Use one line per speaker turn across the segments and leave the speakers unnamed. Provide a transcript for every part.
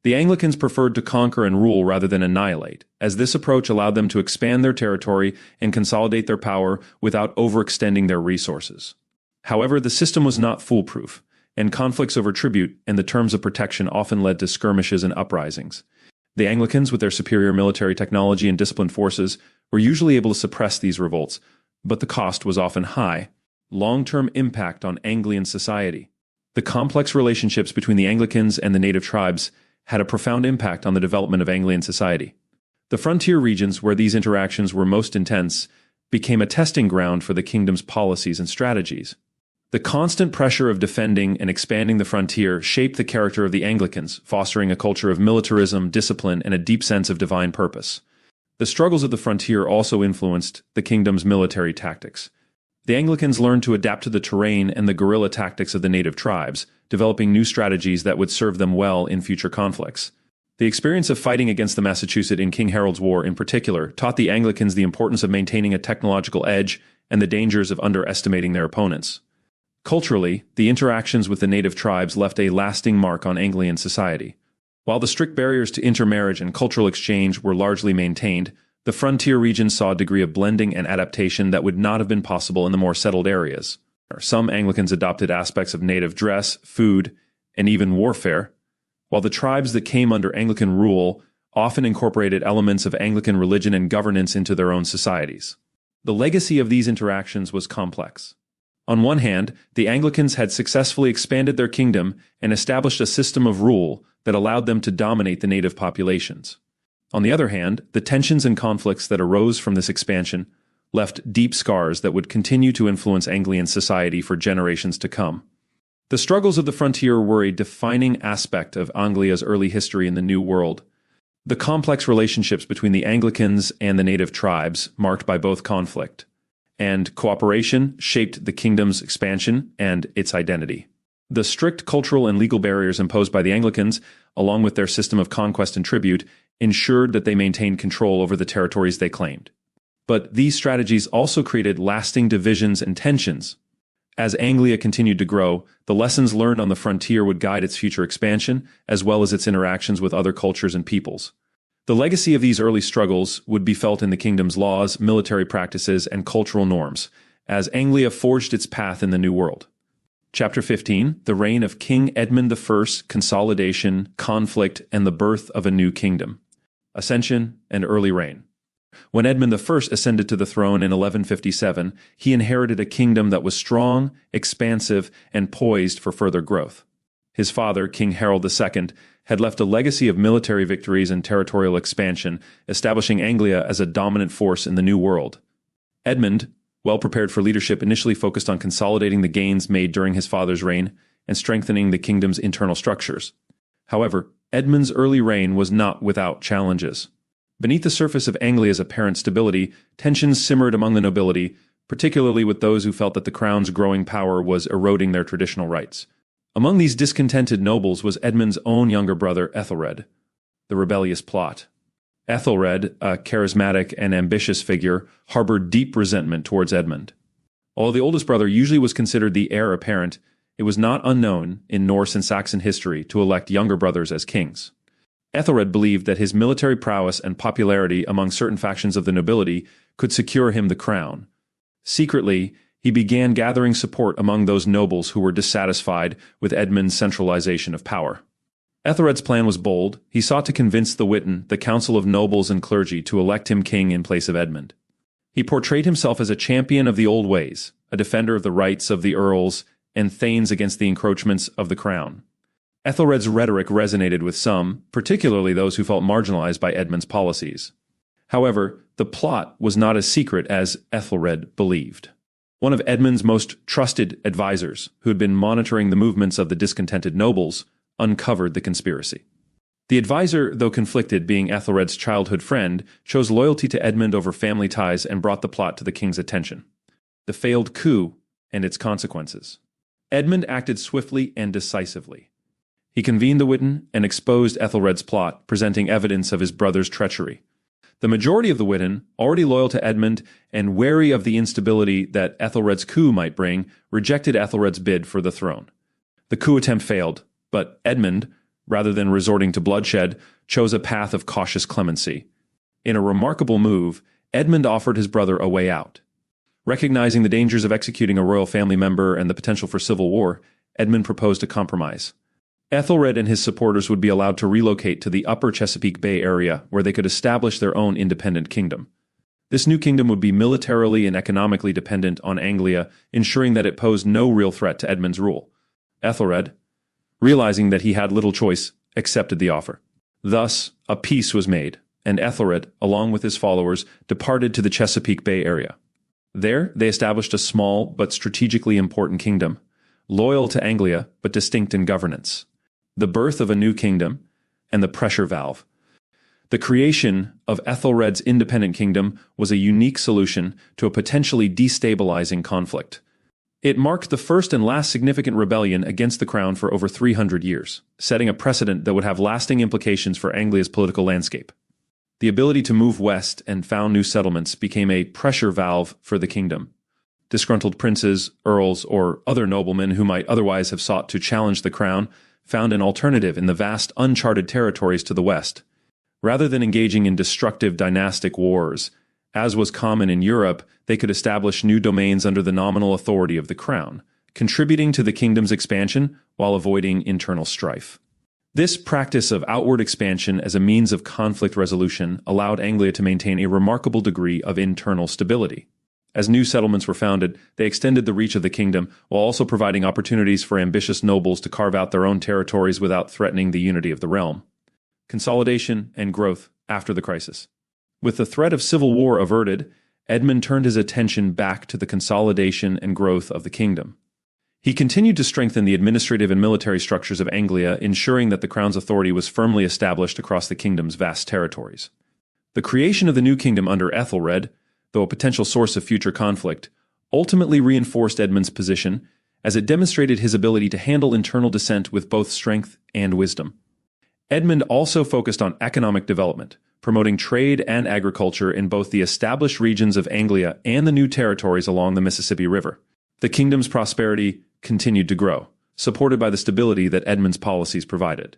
The Anglicans preferred to conquer and rule rather than annihilate, as this approach allowed them to expand their territory and consolidate their power without overextending their resources. However, the system was not foolproof, and conflicts over tribute and the terms of protection often led to skirmishes and uprisings. The Anglicans, with their superior military technology and disciplined forces, were usually able to suppress these revolts, but the cost was often high. Long-term impact on Anglian society. The complex relationships between the Anglicans and the native tribes had a profound impact on the development of Anglian society. The frontier regions where these interactions were most intense became a testing ground for the kingdom's policies and strategies. The constant pressure of defending and expanding the frontier shaped the character of the Anglicans, fostering a culture of militarism, discipline, and a deep sense of divine purpose. The struggles of the frontier also influenced the kingdom's military tactics. The Anglicans learned to adapt to the terrain and the guerrilla tactics of the native tribes, developing new strategies that would serve them well in future conflicts. The experience of fighting against the Massachusetts in King Harold's War in particular taught the Anglicans the importance of maintaining a technological edge and the dangers of underestimating their opponents. Culturally, the interactions with the native tribes left a lasting mark on Anglian society. While the strict barriers to intermarriage and cultural exchange were largely maintained, the frontier regions saw a degree of blending and adaptation that would not have been possible in the more settled areas. Some Anglicans adopted aspects of native dress, food, and even warfare, while the tribes that came under Anglican rule often incorporated elements of Anglican religion and governance into their own societies. The legacy of these interactions was complex. On one hand, the Anglicans had successfully expanded their kingdom and established a system of rule that allowed them to dominate the native populations. On the other hand, the tensions and conflicts that arose from this expansion left deep scars that would continue to influence Anglian society for generations to come. The struggles of the frontier were a defining aspect of Anglia's early history in the New World. The complex relationships between the Anglicans and the native tribes, marked by both conflict and cooperation, shaped the kingdom's expansion and its identity. The strict cultural and legal barriers imposed by the Anglicans, along with their system of conquest and tribute, ensured that they maintained control over the territories they claimed. But these strategies also created lasting divisions and tensions. As Anglia continued to grow, the lessons learned on the frontier would guide its future expansion, as well as its interactions with other cultures and peoples. The legacy of these early struggles would be felt in the kingdom's laws, military practices, and cultural norms, as Anglia forged its path in the New World. Chapter 15, The Reign of King Edmund I, Consolidation, Conflict, and the Birth of a New Kingdom. Ascension and Early Reign. When Edmund I ascended to the throne in 1157, he inherited a kingdom that was strong, expansive, and poised for further growth. His father, King Harold II, had left a legacy of military victories and territorial expansion, establishing Anglia as a dominant force in the New World. Edmund, well prepared for leadership, initially focused on consolidating the gains made during his father's reign and strengthening the kingdom's internal structures. However, Edmund's early reign was not without challenges. Beneath the surface of Anglia's apparent stability, tensions simmered among the nobility, particularly with those who felt that the crown's growing power was eroding their traditional rights. Among these discontented nobles was Edmund's own younger brother, Ethelred. The rebellious plot. Ethelred, a charismatic and ambitious figure, harbored deep resentment towards Edmund. Although the oldest brother usually was considered the heir apparent, it was not unknown in Norse and Saxon history to elect younger brothers as kings. Ethelred believed that his military prowess and popularity among certain factions of the nobility could secure him the crown. Secretly, he began gathering support among those nobles who were dissatisfied with Edmund's centralization of power. Ethelred's plan was bold. He sought to convince the Witan, the council of nobles and clergy, to elect him king in place of Edmund. He portrayed himself as a champion of the old ways, a defender of the rights of the earls and thanes against the encroachments of the crown. Ethelred's rhetoric resonated with some, particularly those who felt marginalized by Edmund's policies. However, the plot was not as secret as Ethelred believed. One of Edmund's most trusted advisors, who had been monitoring the movements of the discontented nobles, uncovered the conspiracy. The advisor, though conflicted, being Ethelred's childhood friend, chose loyalty to Edmund over family ties and brought the plot to the king's attention. The failed coup and its consequences. Edmund acted swiftly and decisively. He convened the Witan and exposed Ethelred's plot, presenting evidence of his brother's treachery. The majority of the Witan, already loyal to Edmund and wary of the instability that Ethelred's coup might bring, rejected Ethelred's bid for the throne. The coup attempt failed, but Edmund, rather than resorting to bloodshed, chose a path of cautious clemency. In a remarkable move, Edmund offered his brother a way out. Recognizing the dangers of executing a royal family member and the potential for civil war, Edmund proposed a compromise. Ethelred and his supporters would be allowed to relocate to the upper Chesapeake Bay area where they could establish their own independent kingdom. This new kingdom would be militarily and economically dependent on Anglia, ensuring that it posed no real threat to Edmund's rule. Ethelred, realizing that he had little choice, accepted the offer. Thus, a peace was made, and Ethelred, along with his followers, departed to the Chesapeake Bay area. There, they established a small but strategically important kingdom, loyal to Anglia but distinct in governance. The birth of a new kingdom, and the pressure valve. The creation of Ethelred's independent kingdom was a unique solution to a potentially destabilizing conflict. It marked the first and last significant rebellion against the crown for over 300 years, setting a precedent that would have lasting implications for Anglia's political landscape. The ability to move west and found new settlements became a pressure valve for the kingdom. Disgruntled princes, earls, or other noblemen who might otherwise have sought to challenge the crown found an alternative in the vast uncharted territories to the west. Rather than engaging in destructive dynastic wars, as was common in Europe, they could establish new domains under the nominal authority of the crown, contributing to the kingdom's expansion while avoiding internal strife. This practice of outward expansion as a means of conflict resolution allowed Anglia to maintain a remarkable degree of internal stability. As new settlements were founded, they extended the reach of the kingdom while also providing opportunities for ambitious nobles to carve out their own territories without threatening the unity of the realm. Consolidation and growth after the crisis. With the threat of civil war averted, Edmund turned his attention back to the consolidation and growth of the kingdom. He continued to strengthen the administrative and military structures of Anglia, ensuring that the crown's authority was firmly established across the kingdom's vast territories. The creation of the new kingdom under Ethelred, though a potential source of future conflict, ultimately reinforced Edmund's position, as it demonstrated his ability to handle internal dissent with both strength and wisdom. Edmund also focused on economic development, promoting trade and agriculture in both the established regions of Anglia and the new territories along the Mississippi River. The kingdom's prosperity continued to grow, supported by the stability that Edmund's policies provided.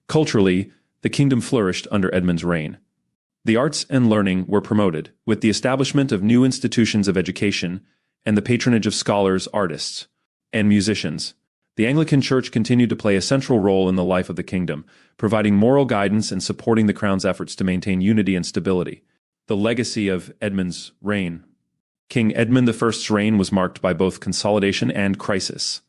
Culturally, the kingdom flourished under Edmund's reign. The arts and learning were promoted, with the establishment of new institutions of education and the patronage of scholars, artists, and musicians. The Anglican Church continued to play a central role in the life of the kingdom, providing moral guidance and supporting the crown's efforts to maintain unity and stability. The legacy of Edmund's reign. King Edmund I's reign was marked by both consolidation and crisis.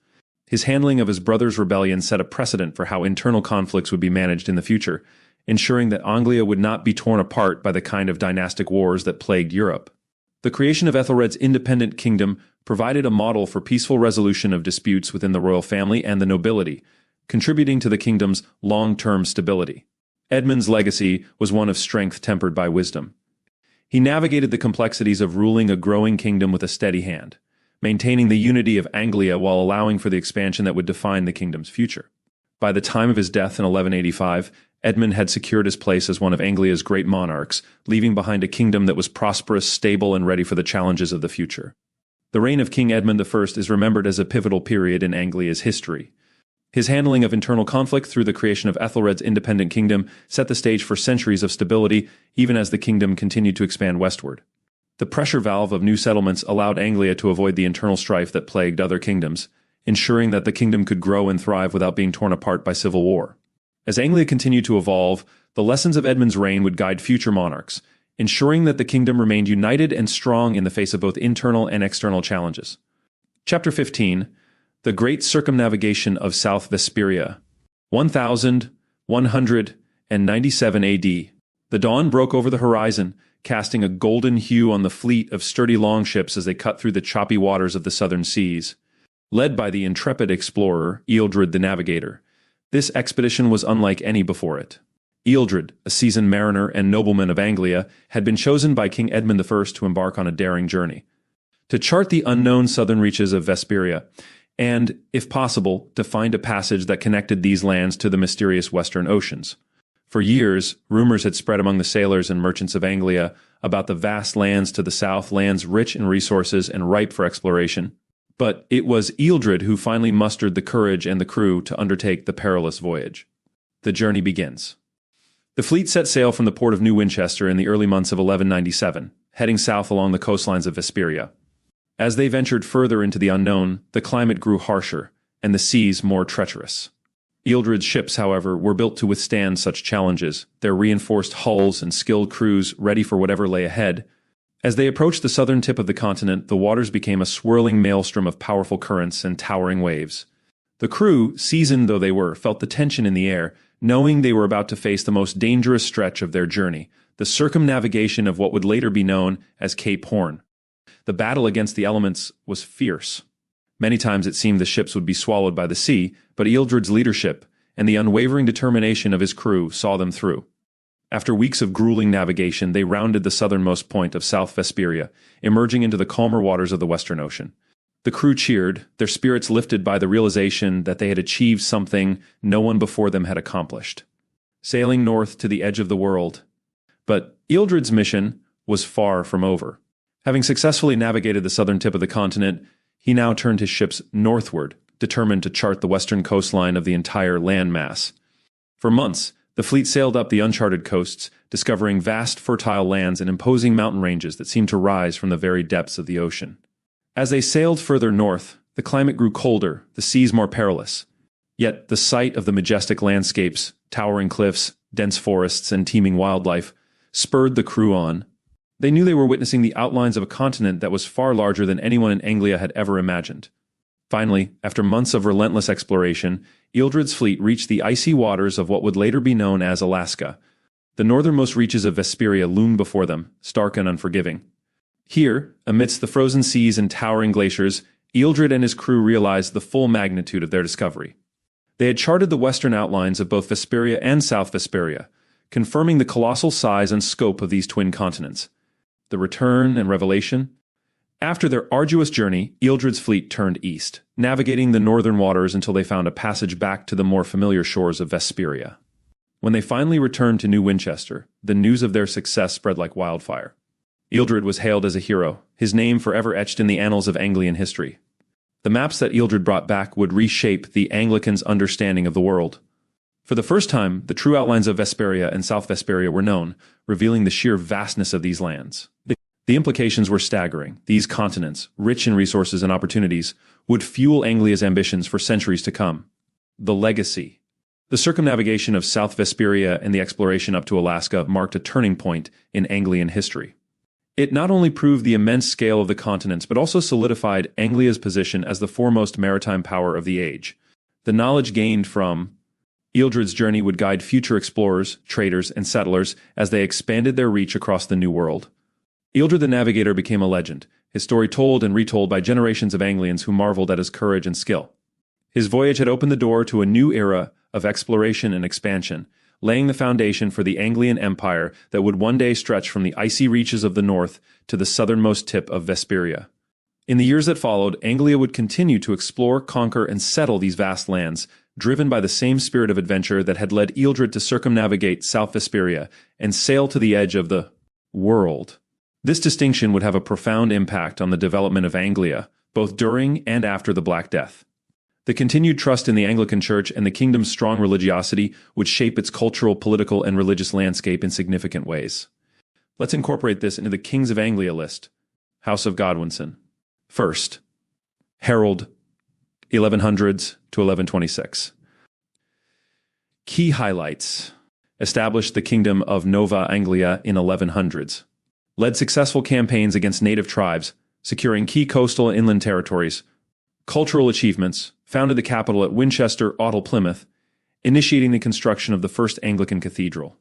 His handling of his brother's rebellion set a precedent for how internal conflicts would be managed in the future, ensuring that Anglia would not be torn apart by the kind of dynastic wars that plagued Europe. The creation of Ethelred's independent kingdom provided a model for peaceful resolution of disputes within the royal family and the nobility, contributing to the kingdom's long-term stability. Edmund's legacy was one of strength tempered by wisdom. He navigated the complexities of ruling a growing kingdom with a steady hand, maintaining the unity of Anglia while allowing for the expansion that would define the kingdom's future. By the time of his death in 1185, Edmund had secured his place as one of Anglia's great monarchs, leaving behind a kingdom that was prosperous, stable, and ready for the challenges of the future. The reign of King Edmund I is remembered as a pivotal period in Anglia's history. His handling of internal conflict through the creation of Ethelred's independent kingdom set the stage for centuries of stability, even as the kingdom continued to expand westward. The pressure valve of new settlements allowed Anglia to avoid the internal strife that plagued other kingdoms, ensuring that the kingdom could grow and thrive without being torn apart by civil war. As Anglia continued to evolve, the lessons of Edmund's reign would guide future monarchs, ensuring that the kingdom remained united and strong in the face of both internal and external challenges. Chapter 15. The Great Circumnavigation of South Vesperia. 1197 A.D. The dawn broke over the horizon, casting a golden hue on the fleet of sturdy longships as they cut through the choppy waters of the southern seas. Led by the intrepid explorer, Ealdred the Navigator, this expedition was unlike any before it. Ealdred, a seasoned mariner and nobleman of Anglia, had been chosen by King Edmund I to embark on a daring journey. To chart the unknown southern reaches of Vesperia, and, if possible, to find a passage that connected these lands to the mysterious western oceans. For years, rumors had spread among the sailors and merchants of Anglia about the vast lands to the south, lands rich in resources and ripe for exploration. But it was Ealdred who finally mustered the courage and the crew to undertake the perilous voyage. The journey begins. The fleet set sail from the port of New Winchester in the early months of 1197, heading south along the coastlines of Vesperia. As they ventured further into the unknown, the climate grew harsher, and the seas more treacherous. Ealdred's ships, however, were built to withstand such challenges, their reinforced hulls and skilled crews ready for whatever lay ahead. As they approached the southern tip of the continent, the waters became a swirling maelstrom of powerful currents and towering waves. The crew, seasoned though they were, felt the tension in the air, knowing they were about to face the most dangerous stretch of their journey, the circumnavigation of what would later be known as Cape Horn. The battle against the elements was fierce. Many times it seemed the ships would be swallowed by the sea, but Ealdred's leadership and the unwavering determination of his crew saw them through. After weeks of grueling navigation, they rounded the southernmost point of South Vesperia, emerging into the calmer waters of the Western Ocean. The crew cheered, their spirits lifted by the realization that they had achieved something no one before them had accomplished. Sailing north to the edge of the world. But Ealdred's mission was far from over. Having successfully navigated the southern tip of the continent, he now turned his ships northward, determined to chart the western coastline of the entire landmass. For months, the fleet sailed up the uncharted coasts, discovering vast fertile lands and imposing mountain ranges that seemed to rise from the very depths of the ocean. As they sailed further north, the climate grew colder, the seas more perilous. Yet the sight of the majestic landscapes, towering cliffs, dense forests, and teeming wildlife spurred the crew on. They knew they were witnessing the outlines of a continent that was far larger than anyone in Anglia had ever imagined. Finally, after months of relentless exploration, Ealdred's fleet reached the icy waters of what would later be known as Alaska. The northernmost reaches of Vesperia loomed before them, stark and unforgiving. Here, amidst the frozen seas and towering glaciers, Ealdred and his crew realized the full magnitude of their discovery. They had charted the western outlines of both Vesperia and South Vesperia, confirming the colossal size and scope of these twin continents. The return and revelation? After their arduous journey, Ealdred's fleet turned east, navigating the northern waters until they found a passage back to the more familiar shores of Vesperia. When they finally returned to New Winchester, the news of their success spread like wildfire. Ealdred was hailed as a hero, his name forever etched in the annals of Anglian history. The maps that Ealdred brought back would reshape the Anglicans' understanding of the world. For the first time, the true outlines of Vesperia and South Vesperia were known, revealing the sheer vastness of these lands. The implications were staggering. These continents, rich in resources and opportunities, would fuel Anglia's ambitions for centuries to come. The legacy. The circumnavigation of South Vesperia and the exploration up to Alaska marked a turning point in Anglian history. It not only proved the immense scale of the continents, but also solidified Anglia's position as the foremost maritime power of the age. The knowledge gained from Ealdred's journey would guide future explorers, traders, and settlers as they expanded their reach across the New World. Ealdred the Navigator became a legend, his story told and retold by generations of Anglians who marveled at his courage and skill. His voyage had opened the door to a new era of exploration and expansion, laying the foundation for the Anglian Empire that would one day stretch from the icy reaches of the north to the southernmost tip of Vesperia. In the years that followed, Anglia would continue to explore, conquer, and settle these vast lands, driven by the same spirit of adventure that had led Ealdred to circumnavigate South Vesperia and sail to the edge of the world. This distinction would have a profound impact on the development of Anglia, both during and after the Black Death. The continued trust in the Anglican Church and the kingdom's strong religiosity would shape its cultural, political, and religious landscape in significant ways. Let's incorporate this into the Kings of Anglia list. House of Godwinson. First, Harold, 1100s to 1126. Key highlights. Established the Kingdom of Nova Anglia in 1100s. Led successful campaigns against native tribes, securing key coastal and inland territories. Cultural achievements. Founded the capital at Winchester, Plymouth, initiating the construction of the first Anglican cathedral.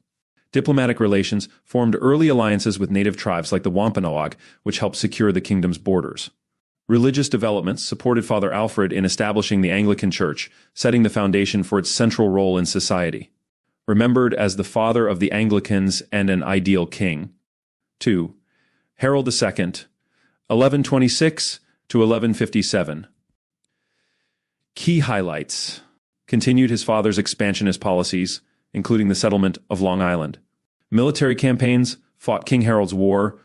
Diplomatic relations formed early alliances with native tribes like the Wampanoag, which helped secure the kingdom's borders. Religious developments supported Father Alfred in establishing the Anglican Church, setting the foundation for its central role in society. Remembered as the father of the Anglicans and an ideal king. 2. Harold II, 1126 to 1157. Key highlights. Continued his father's expansionist policies, including the settlement of Long Island. Military campaigns fought King Harold's War,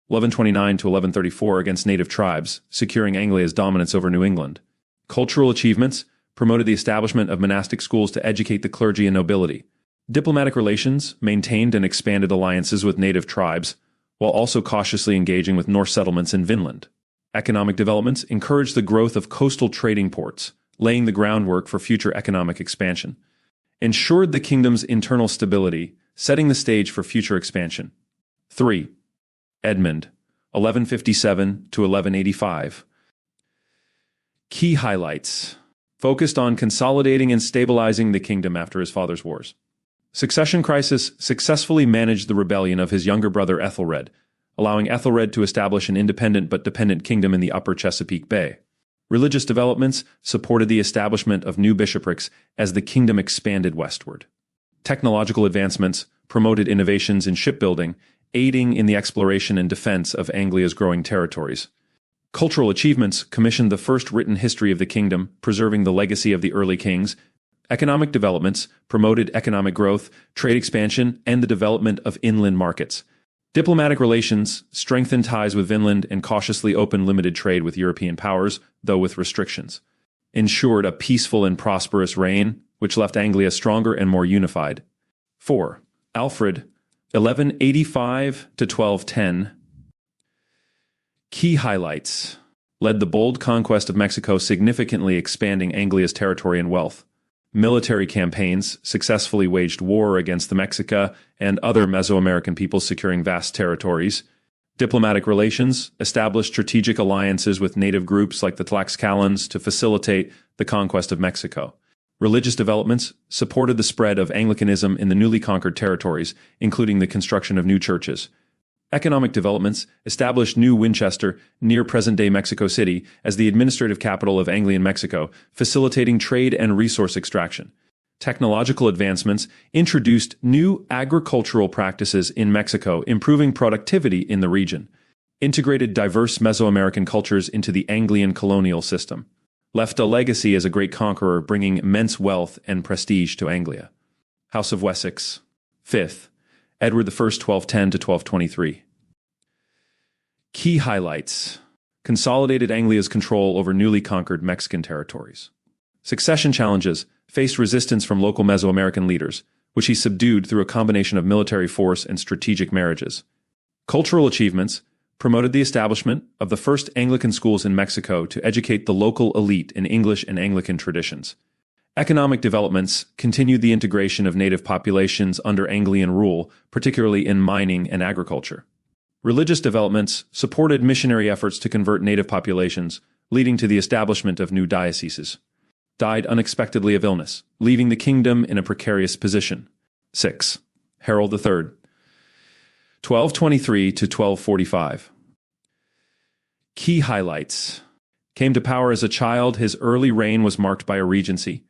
1129 to 1134, against native tribes, securing Anglia's dominance over New England. Cultural achievements promoted the establishment of monastic schools to educate the clergy and nobility. Diplomatic relations maintained and expanded alliances with native tribes, while also cautiously engaging with Norse settlements in Vinland. Economic developments encouraged the growth of coastal trading ports, laying the groundwork for future economic expansion. Ensured the kingdom's internal stability, setting the stage for future expansion. 3. Edmund, 1157 to 1185. Key highlights. Focused on consolidating and stabilizing the kingdom after his father's wars. Succession crisis successfully managed the rebellion of his younger brother Ethelred, allowing Ethelred to establish an independent but dependent kingdom in the upper Chesapeake Bay. Religious developments supported the establishment of new bishoprics as the kingdom expanded westward. Technological advancements promoted innovations in shipbuilding, aiding in the exploration and defense of Anglia's growing territories. Cultural achievements commissioned the first written history of the kingdom, preserving the legacy of the early kings. Economic developments promoted economic growth, trade expansion, and the development of inland markets. Diplomatic relations strengthened ties with Vinland and cautiously opened limited trade with European powers, though with restrictions. Ensured a peaceful and prosperous reign, which left Anglia stronger and more unified. 4. Alfred, 1185 to 1210. Key highlights. Led the bold conquest of Mexico, significantly expanding Anglia's territory and wealth. Military campaigns successfully waged war against the Mexica and other Mesoamerican peoples, securing vast territories. Diplomatic relations established strategic alliances with native groups like the Tlaxcalans to facilitate the conquest of Mexico. Religious developments supported the spread of Anglicanism in the newly conquered territories, including the construction of new churches. Economic developments established New Winchester near present-day Mexico City as the administrative capital of Anglian Mexico, facilitating trade and resource extraction. Technological advancements introduced new agricultural practices in Mexico, improving productivity in the region. Integrated diverse Mesoamerican cultures into the Anglian colonial system. Left a legacy as a great conqueror, bringing immense wealth and prestige to Anglia. House of Wessex. 5th. Edward I, 1210 to 1223. Key highlights. Consolidated Anglia's control over newly conquered Mexican territories. Succession challenges faced resistance from local Mesoamerican leaders, which he subdued through a combination of military force and strategic marriages. Cultural achievements promoted the establishment of the first Anglican schools in Mexico to educate the local elite in English and Anglican traditions. Economic developments continued the integration of native populations under Anglian rule, particularly in mining and agriculture. Religious developments supported missionary efforts to convert native populations, leading to the establishment of new dioceses. Died unexpectedly of illness, leaving the kingdom in a precarious position. 6. Harold III, 1223 to 1245. Key highlights. Came to power as a child, his early reign was marked by a regency.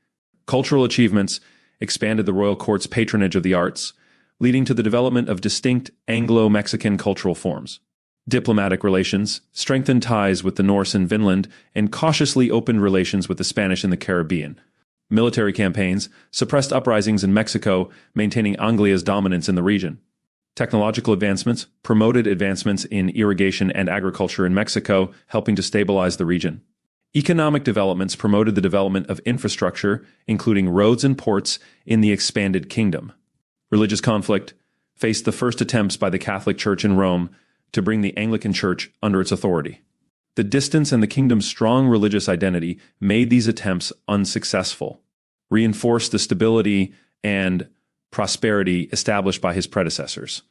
Cultural achievements expanded the royal court's patronage of the arts, leading to the development of distinct Anglo-Mexican cultural forms. Diplomatic relations strengthened ties with the Norse in Vinland and cautiously opened relations with the Spanish in the Caribbean. Military campaigns suppressed uprisings in Mexico, maintaining Anglia's dominance in the region. Technological advancements promoted advancements in irrigation and agriculture in Mexico, helping to stabilize the region. Economic developments promoted the development of infrastructure, including roads and ports, in the expanded kingdom. Religious conflict faced the first attempts by the Catholic Church in Rome to bring the Anglican Church under its authority. The distance and the kingdom's strong religious identity made these attempts unsuccessful, reinforced the stability and prosperity established by his predecessors.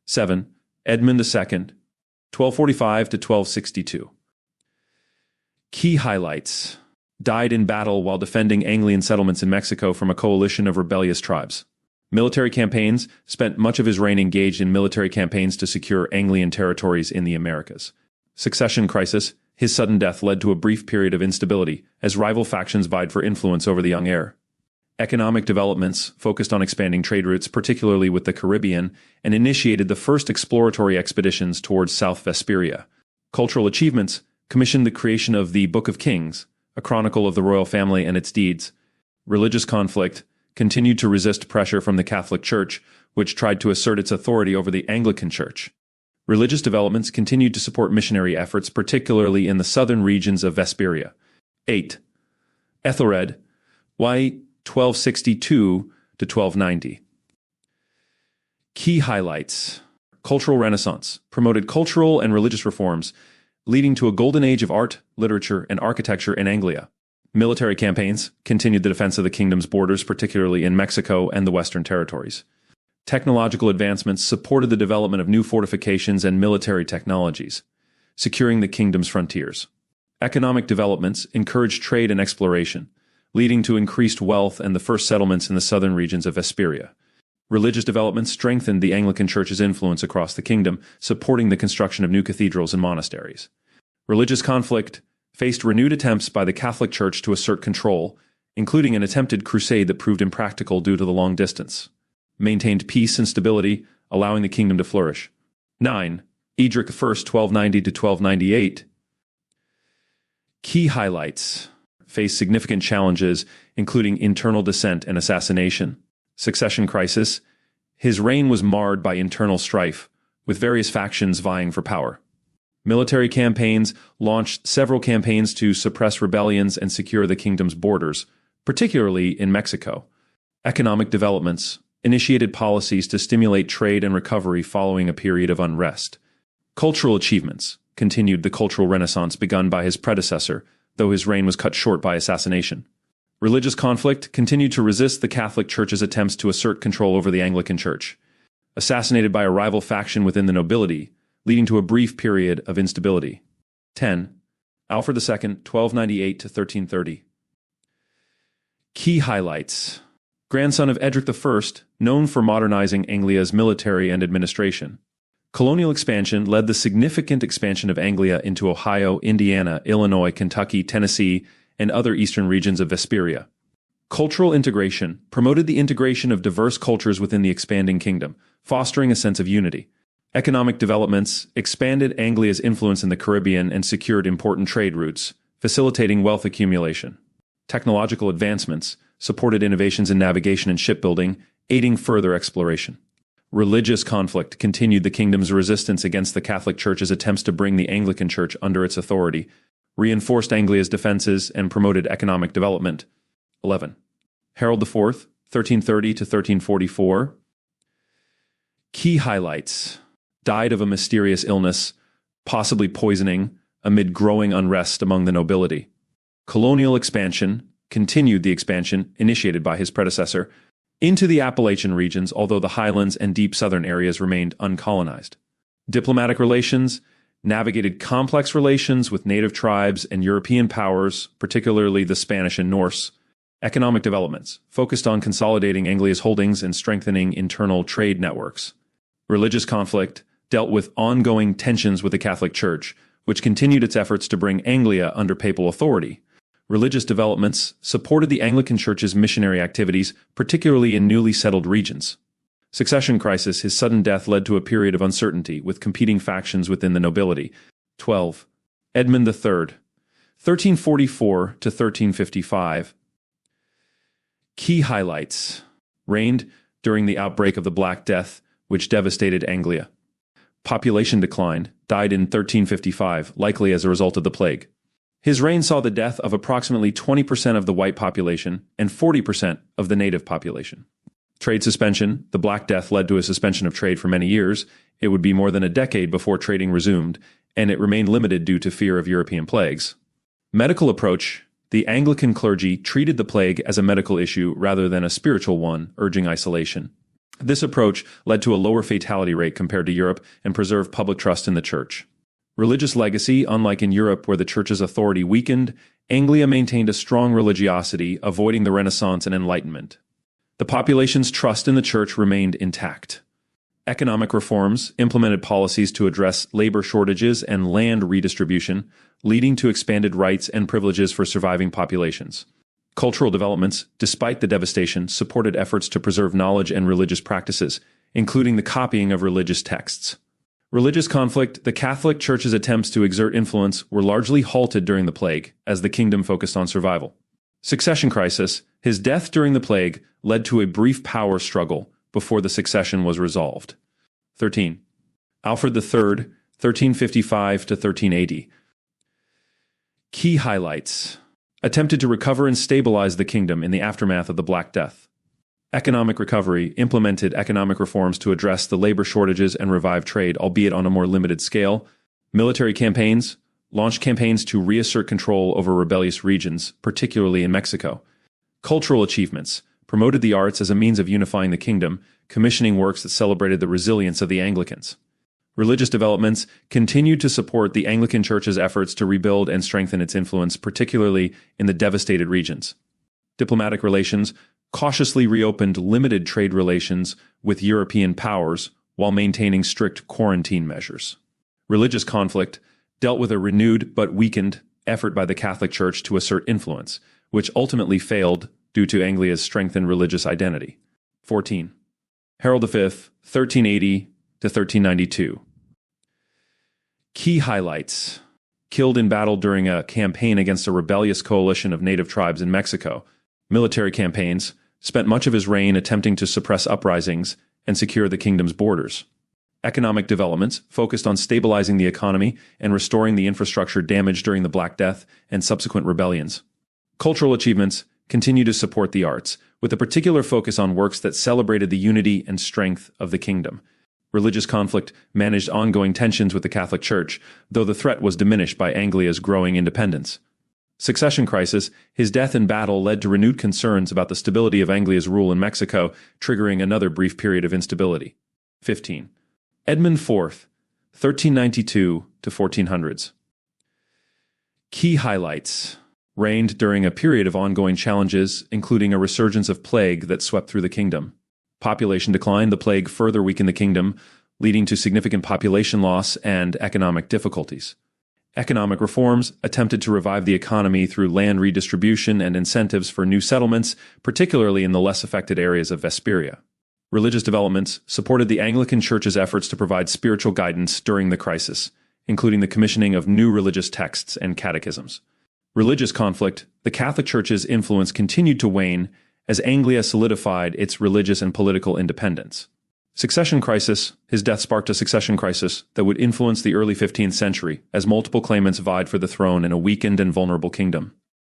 7. Edmund II, 1245 to 1262. Key highlights. Died in battle while defending Anglian settlements in Mexico from a coalition of rebellious tribes. Military campaigns spent much of his reign engaged in military campaigns to secure Anglian territories in the Americas. Succession crisis. His sudden death led to a brief period of instability as rival factions vied for influence over the young heir. Economic developments focused on expanding trade routes, particularly with the Caribbean, and initiated the first exploratory expeditions towards South Vesperia. Cultural achievements commissioned the creation of the Book of Kings, a chronicle of the royal family and its deeds. Religious conflict continued to resist pressure from the Catholic Church, which tried to assert its authority over the Anglican Church. Religious developments continued to support missionary efforts, particularly in the southern regions of Vesperia. 8. Ethelred, y. 1262 to 1290. Key highlights. Cultural Renaissance promoted cultural and religious reforms, leading to a golden age of art, literature, and architecture in Anglia. Military campaigns continued the defense of the kingdom's borders, particularly in Mexico and the Western Territories. Technological advancements supported the development of new fortifications and military technologies, securing the kingdom's frontiers. Economic developments encouraged trade and exploration, leading to increased wealth and the first settlements in the southern regions of Vesperia. Religious developments strengthened the Anglican Church's influence across the kingdom, supporting the construction of new cathedrals and monasteries. Religious conflict faced renewed attempts by the Catholic Church to assert control, including an attempted crusade that proved impractical due to the long distance. Maintained peace and stability, allowing the kingdom to flourish. 9. Edric I, 1290 to 1298. Key highlights. Faced significant challenges, including internal dissent and assassination. Succession crisis. His reign was marred by internal strife, with various factions vying for power. Military campaigns launched several campaigns to suppress rebellions and secure the kingdom's borders, particularly in Mexico. Economic developments initiated policies to stimulate trade and recovery following a period of unrest. Cultural achievements continued the cultural renaissance begun by his predecessor, though his reign was cut short by assassination. Religious conflict continued to resist the Catholic Church's attempts to assert control over the Anglican Church. Assassinated by a rival faction within the nobility, leading to a brief period of instability. 10. Alfred II, 1298 to 1330. Key highlights. Grandson of Edric I, known for modernizing Anglia's military and administration. Colonial expansion led the significant expansion of Anglia into Ohio, Indiana, Illinois, Kentucky, Tennessee, and other eastern regions of Vesperia. Cultural integration promoted the integration of diverse cultures within the expanding kingdom, fostering a sense of unity. Economic developments expanded Anglia's influence in the Caribbean and secured important trade routes, facilitating wealth accumulation. Technological advancements supported innovations in navigation and shipbuilding, aiding further exploration. Religious conflict continued the kingdom's resistance against the Catholic Church's attempts to bring the Anglican Church under its authority, reinforced Anglia's defenses, and promoted economic development. 11. Harold IV, 1330 to 1344. Key highlights. Died of a mysterious illness, possibly poisoning, amid growing unrest among the nobility. Colonial expansion continued the expansion initiated by his predecessor into the Appalachian regions, although the highlands and deep southern areas remained uncolonized. Diplomatic relations navigated complex relations with native tribes and European powers, particularly the Spanish and Norse. Economic developments focused on consolidating Anglia's holdings and strengthening internal trade networks. Religious conflict dealt with ongoing tensions with the Catholic Church, which continued its efforts to bring Anglia under papal authority. Religious developments supported the Anglican Church's missionary activities, particularly in newly settled regions. Succession crisis. His sudden death led to a period of uncertainty, with competing factions within the nobility. 12. Edmund III, 1344 to 1355. Key highlights. Reigned during the outbreak of the Black Death, which devastated Anglia. Population declined, died in 1355, likely as a result of the plague. His reign saw the death of approximately 20% of the white population and 40% of the native population. Trade suspension. The Black Death led to a suspension of trade for many years. It would be more than a decade before trading resumed, and it remained limited due to fear of European plagues. Medical approach. The Anglican clergy treated the plague as a medical issue rather than a spiritual one, urging isolation. This approach led to a lower fatality rate compared to Europe and preserved public trust in the Church. Religious legacy. Unlike in Europe, where the Church's authority weakened, Anglia maintained a strong religiosity, avoiding the Renaissance and Enlightenment. The population's trust in the Church remained intact. Economic reforms implemented policies to address labor shortages and land redistribution, leading to expanded rights and privileges for surviving populations. Cultural developments, despite the devastation, supported efforts to preserve knowledge and religious practices, including the copying of religious texts. Religious conflict. The Catholic Church's attempts to exert influence were largely halted during the plague, as the kingdom focused on survival. Succession crisis. His death during the plague led to a brief power struggle before the succession was resolved. 13. Alfred III, 1355 to 1380. Key highlights. attempted to recover and stabilize the kingdom in the aftermath of the Black Death. Economic recovery implemented economic reforms to address the labor shortages and revive trade, albeit on a more limited scale. Military campaigns launched campaigns to reassert control over rebellious regions, particularly in Mexico. Cultural achievements promoted the arts as a means of unifying the kingdom, commissioning works that celebrated the resilience of the Anglicans. Religious developments continued to support the Anglican Church's efforts to rebuild and strengthen its influence, particularly in the devastated regions. Diplomatic relations cautiously reopened limited trade relations with European powers while maintaining strict quarantine measures. Religious conflict dealt with a renewed but weakened effort by the Catholic Church to assert influence, which ultimately failed due to Anglia's strengthened religious identity. 14. Harold V, 1380 to 1392. Key highlights: killed in battle during a campaign against a rebellious coalition of native tribes in Mexico. Military campaigns spent much of his reign attempting to suppress uprisings and secure the kingdom's borders. Economic developments focused on stabilizing the economy and restoring the infrastructure damaged during the Black Death and subsequent rebellions. Cultural achievements continue to support the arts, with a particular focus on works that celebrated the unity and strength of the kingdom. Religious conflict managed ongoing tensions with the Catholic Church, though the threat was diminished by Anglia's growing independence. Succession crisis: his death in battle led to renewed concerns about the stability of Anglia's rule in Mexico, triggering another brief period of instability. 15. Edmund IV, 1392 to 1400s. Key highlights: reigned during a period of ongoing challenges, including a resurgence of plague that swept through the kingdom. Population decline: the plague further weakened the kingdom, leading to significant population loss and economic difficulties. Economic reforms attempted to revive the economy through land redistribution and incentives for new settlements, particularly in the less affected areas of Vesperia. Religious developments supported the Anglican Church's efforts to provide spiritual guidance during the crisis, including the commissioning of new religious texts and catechisms. Religious conflict: the Catholic Church's influence continued to wane as Anglia solidified its religious and political independence. Succession crisis: his death sparked a succession crisis that would influence the early 15th century as multiple claimants vied for the throne in a weakened and vulnerable kingdom.